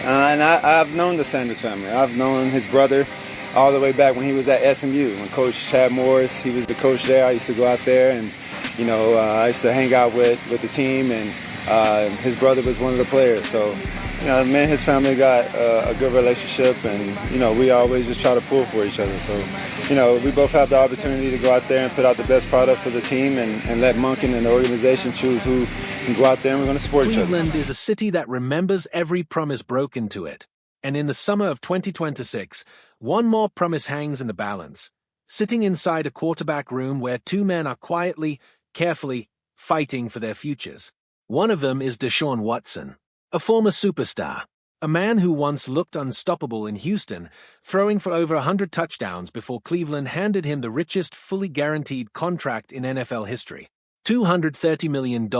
And I've known the Sanders family. I've known his brother all the way back when he was at SMU. When Coach Chad Morris, he was the coach there. I used to go out there and, I used to hang out with the team, and his brother was one of the players. So, me and his family got a good relationship, and, we always just try to pull for each other. So, we both have the opportunity to go out there and put out the best product for the team and let Monken and the organization choose who can go out there, and we're going to support each other. Cleveland is a city that remembers every promise broken to it. And in the summer of 2026, one more promise hangs in the balance. Sitting inside a quarterback room where two men are quietly, carefully fighting for their futures. One of them is Deshaun Watson, a former superstar, a man who once looked unstoppable in Houston, throwing for over 100 touchdowns before Cleveland handed him the richest fully guaranteed contract in NFL history. $230 million.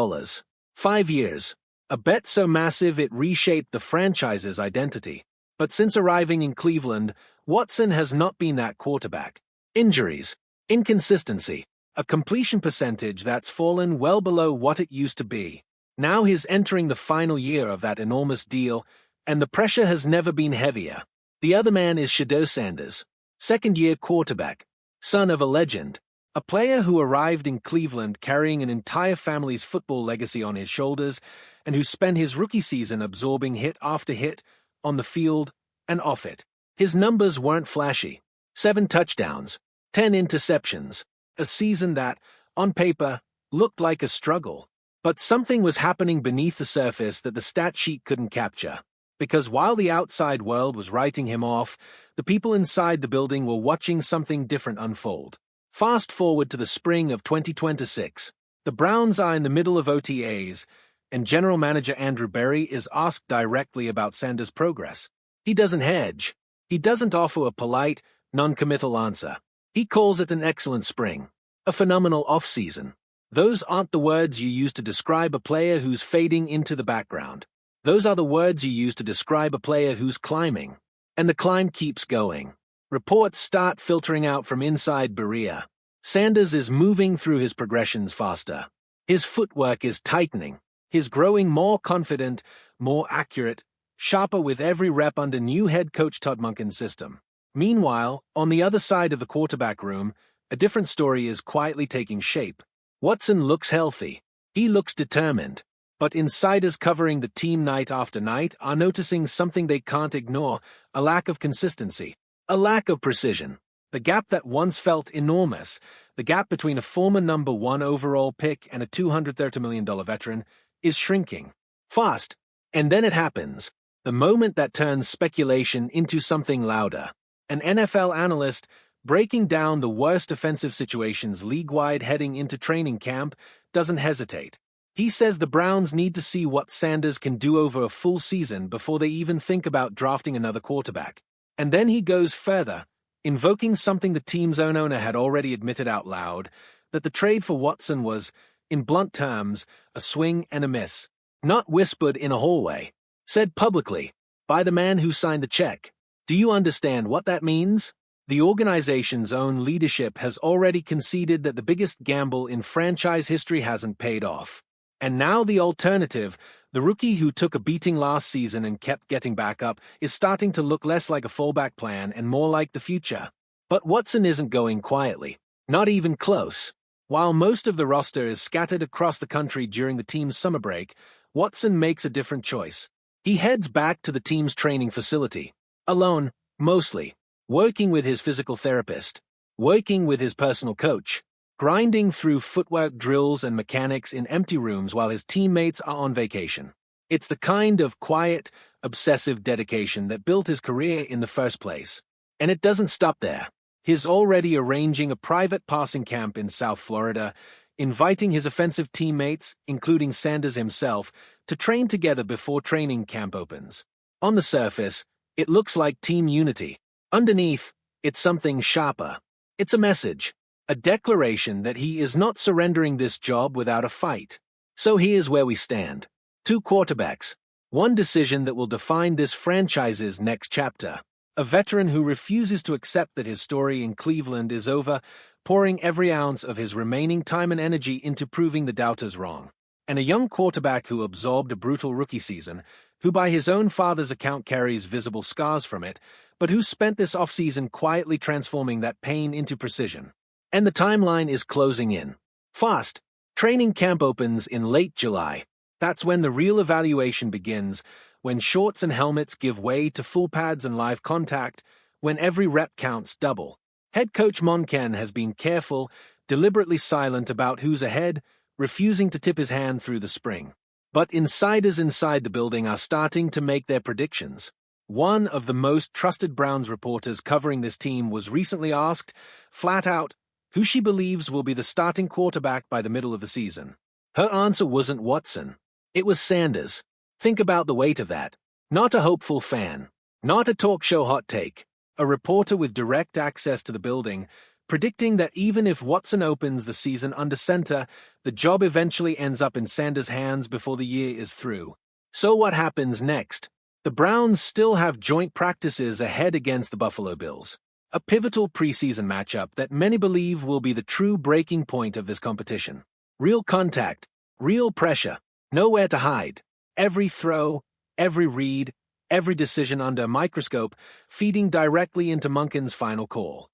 5 years. A bet so massive it reshaped the franchise's identity. But since arriving in Cleveland, Watson has not been that quarterback. Injuries, inconsistency, a completion percentage that's fallen well below what it used to be. Now he's entering the final year of that enormous deal, and the pressure has never been heavier. The other man is Shedeur Sanders, second-year quarterback, son of a legend, a player who arrived in Cleveland carrying an entire family's football legacy on his shoulders and who spent his rookie season absorbing hit after hit on the field and off it. His numbers weren't flashy. 7 touchdowns, 10 interceptions, a season that, on paper, looked like a struggle. But something was happening beneath the surface that the stat sheet couldn't capture. Because while the outside world was writing him off, the people inside the building were watching something different unfold. Fast forward to the spring of 2026. The Browns are in the middle of OTAs, and General Manager Andrew Berea is asked directly about Sanders' progress. He doesn't hedge. He doesn't offer a polite, non-committal answer. He calls it an excellent spring, a phenomenal offseason. Those aren't the words you use to describe a player who's fading into the background. Those are the words you use to describe a player who's climbing. And the climb keeps going. Reports start filtering out from inside Berea. Sanders is moving through his progressions faster. His footwork is tightening. He's growing more confident, more accurate, sharper with every rep under new head coach Todd Monken's system. Meanwhile, on the other side of the quarterback room, a different story is quietly taking shape. Watson looks healthy. He looks determined. But insiders covering the team night after night are noticing something they can't ignore: a lack of consistency, a lack of precision. The gap that once felt enormous, the gap between a former number 1 overall pick and a $230 million veteran, is shrinking. Fast. And then it happens. The moment that turns speculation into something louder. An NFL analyst, breaking down the worst offensive situations league-wide heading into training camp, doesn't hesitate. He says the Browns need to see what Sanders can do over a full season before they even think about drafting another quarterback. And then he goes further, invoking something the team's own owner had already admitted out loud, that the trade for Watson was, in blunt terms, a swing and a miss. Not whispered in a hallway. Said publicly, by the man who signed the check. Do you understand what that means? The organization's own leadership has already conceded that the biggest gamble in franchise history hasn't paid off. And now the alternative, the rookie who took a beating last season and kept getting back up, is starting to look less like a fallback plan and more like the future. But Watson isn't going quietly. Not even close. While most of the roster is scattered across the country during the team's summer break, Watson makes a different choice. He heads back to the team's training facility. Alone, mostly. Working with his physical therapist. Working with his personal coach. Grinding through footwork drills and mechanics in empty rooms while his teammates are on vacation. It's the kind of quiet, obsessive dedication that built his career in the first place. And it doesn't stop there. He's already arranging a private passing camp in South Florida, inviting his offensive teammates, including Sanders himself, to train together before training camp opens. On the surface, it looks like team unity. Underneath, it's something sharper. It's a message. A declaration that he is not surrendering this job without a fight. So here's where we stand. 2 quarterbacks. One decision that will define this franchise's next chapter. A veteran who refuses to accept that his story in Cleveland is over, pouring every ounce of his remaining time and energy into proving the doubters wrong. And a young quarterback who absorbed a brutal rookie season, who by his own father's account carries visible scars from it, but who spent this offseason quietly transforming that pain into precision. And the timeline is closing in. Fast. Training camp opens in late July. That's when the real evaluation begins, when shorts and helmets give way to full pads and live contact, when every rep counts double. Head coach Monken has been careful, deliberately silent about who's ahead, refusing to tip his hand through the spring. But insiders inside the building are starting to make their predictions. One of the most trusted Browns reporters covering this team was recently asked, flat out, who she believes will be the starting quarterback by the middle of the season. Her answer wasn't Watson. It was Sanders. Think about the weight of that. Not a hopeful fan. Not a talk show hot take. A reporter with direct access to the building, predicting that even if Watson opens the season under center, the job eventually ends up in Sanders' hands before the year is through. So what happens next? The Browns still have joint practices ahead against the Buffalo Bills, a pivotal preseason matchup that many believe will be the true breaking point of this competition. Real contact, real pressure, nowhere to hide. Every throw, every read, every decision under a microscope, feeding directly into Monken's final call.